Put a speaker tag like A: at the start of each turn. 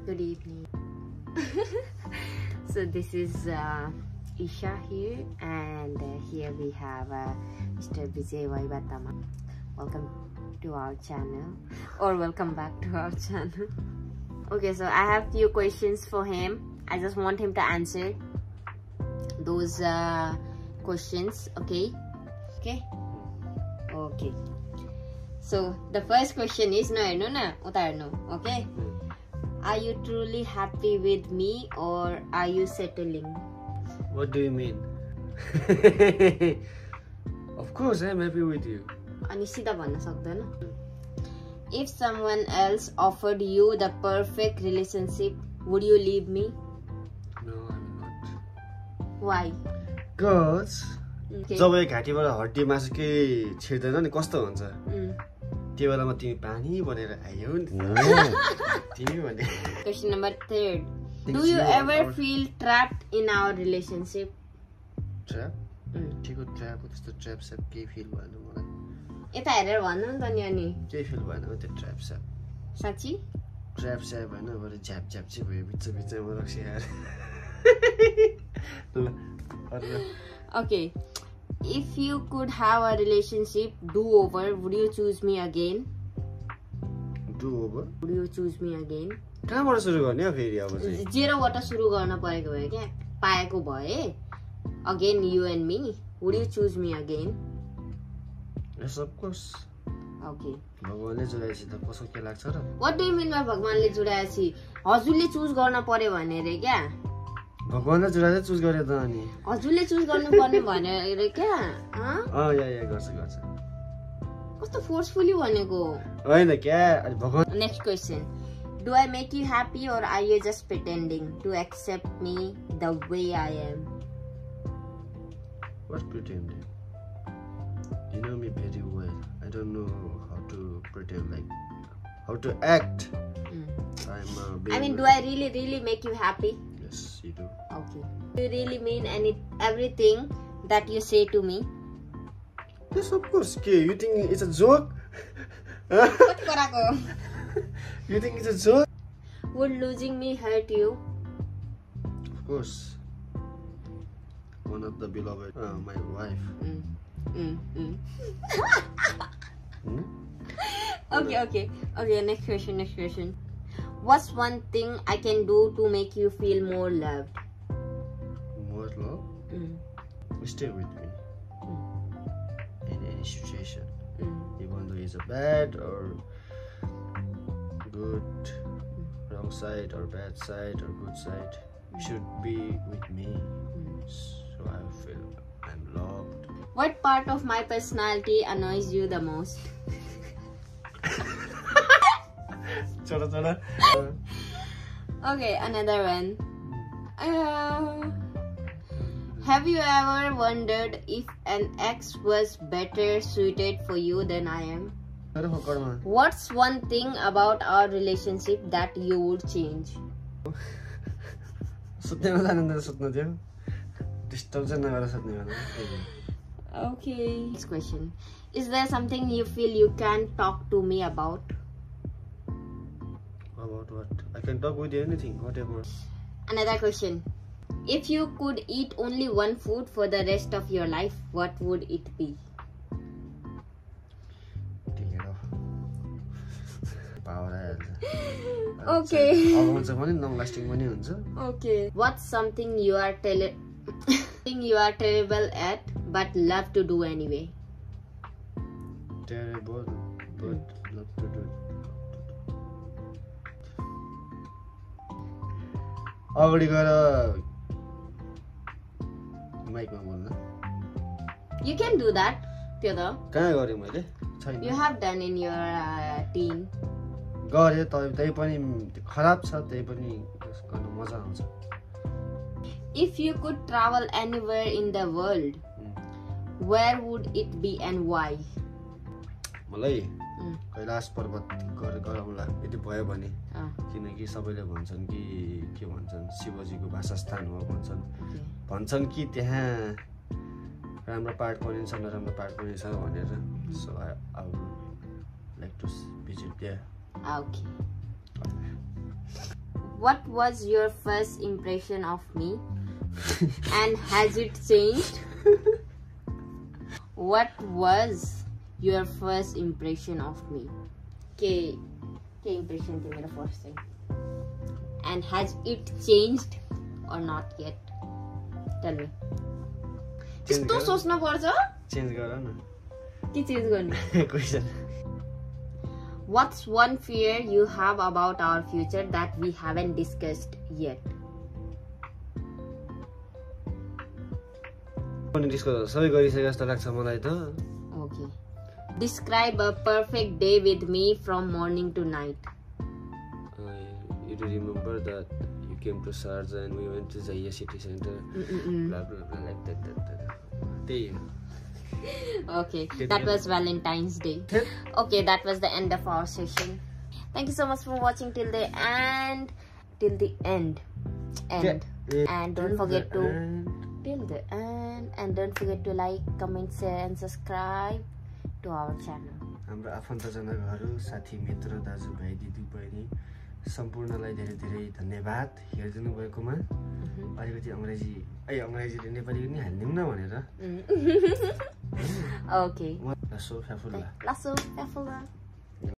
A: Good evening. So this is Isha here, and here we have Mr. Vijay Vaivatama. Welcome to our channel, or welcome back to our channel. Okay, so I have few questions for him. I just want him to answer those questions. Okay. So the first question is okay. Are you truly happy with me, or are you settling?
B: What do you mean? Of course I'm happy with you.
A: If someone else offered you the perfect relationship, would you leave me?
B: No, I'm not.
A: Why?
B: Because
A: Okay.
B: जब एक घाँटीबाट हड्डी मासु के छिर्दैन नि कस्तो हुन्छ त्यो बेलामा तिमी पानी बनेर आयौ नि तिमी भने.
A: Question number 3. Do you ever feel trapped in our relationship?
B: Trap ठिक हो ट्र्याप हो त्यस्तो ट्र्याप स्याप केही फिल भएन मलाई.
A: यता हेरेर भन्नु नि त नि अनि.
B: केही फिल भएन त्यो ट्र्याप स्याप.
A: साँच्ची?
B: ट्र्याप स्याप होइन बरु झ्याप झ्याप चाहिँ भयो बिचमा रक्सी आएर.
A: Okay. If you could have a relationship do-over, would you choose me again?
B: Do-over?
A: Would you choose me again?
B: कहाँबाट सुरु गर्ने हो फेरि अब चाहिँ?
A: 0 बाट सुरु गर्न परेको भए क्या पाएको भए. Again you and me. Would you choose me again?
B: Yes, of course.
A: Okay.
B: भगवानले जुडाएपछि त कसो के लाग्छ र?
A: What do you mean by भगवानले जुडाएपछि? हजुरले चुज गर्न पर्यो भने रे क्या?
B: भगवानले जुडाएर चुज गरे त अनि.
A: हजुरले चुज गर्नु पर्ने भनेर क्या?
B: या गर्छ.
A: कस्तो फोर्सफुली भनेको?
B: हैन क्या अनि भगवान.
A: Next question. Do I make you happy, or are you just pretending to accept me the way I am?
B: What pretending? You know me very well. I don't know how to pretend, like how to act.
A: I mean, do I really make you happy?
B: Yes, you do.
A: Okay. Do you really mean everything that you say to me?
B: Yes, of course. Okay, you think it's a joke? You think it's a joke?
A: Would losing me hurt you?
B: Of course. One of the beloved, my wife.
A: Okay. Next question. What's one thing I can do to make you feel more loved?
B: More love? Stay with me in any situation, even though it's a bad or good, wrong side or bad side or good side. You should be with me, so I feel I'm loved.
A: What part of my personality annoys you the most?
B: Choda.
A: Okay, another one. Have you ever wondered if an ex was better suited for you than I am? What's one thing about our relationship that you would change? Okay. Next question. Is there something you feel you can talk to me about?
B: About what? I can talk with you anything, whatever.
A: Another question. If you could eat only one food for the rest of your life, what would it be? Okay. Okay. What's something you are terrible at but love to do anyway?
B: Terrible but love to do.
A: You can do that, Theodore.
B: You
A: You have done in your teen. If you could travel anywhere in the world, where would it be and why?
B: मलाई कैलाश पर्वत गरौँला यदि भयो भने किनकि सबैले भन्छन् कि के भन्छन् शिवजीको वासस्थान हो भन्छन् कि त्यहाँ राम्रो पार्ट पनि छ नराम्रो पार्ट पनि छ भनेर. So I would like to visit there.
A: Okay. What was your first impression of me? And has it changed? What was your first impression of me? के impression थियो मेरो first time? And has it changed or not yet? Tell me. त्यस्तो सोच्नु पर्छ?
B: Change गर न.
A: के change गर्ने?
B: Question.
A: What's one fear you have about our future that we haven't discussed yet?
B: पनि डिस्कस सबै गरिसके जस्तो लाग्छ मलाई त.
A: Okay. Describe a perfect day with me from morning to night.
B: You do remember that you came to Sharjah and we went to Zaya city center. Blah blah blah like that.
A: Okay, that was Valentine's Day. Okay, that was the end of our session. Thank you so much for watching till the end. And don't forget to till the end. And don't forget to like, comment, share, and subscribe to our channel.
B: हाम्रो आफन्तजनहरू, साथी, मित्र, दाजुभाइ, दिदीबहिनी सम्पूर्णलाई धेरै धेरै धन्यवाद हेरिदिनु भएकोमा. अलिकति अङ्ग्रेजीले नेपाली पनि हाल्दिउँ न भनेर.
A: Okay.
B: Lasso Fafula.
A: Lasso Fafula.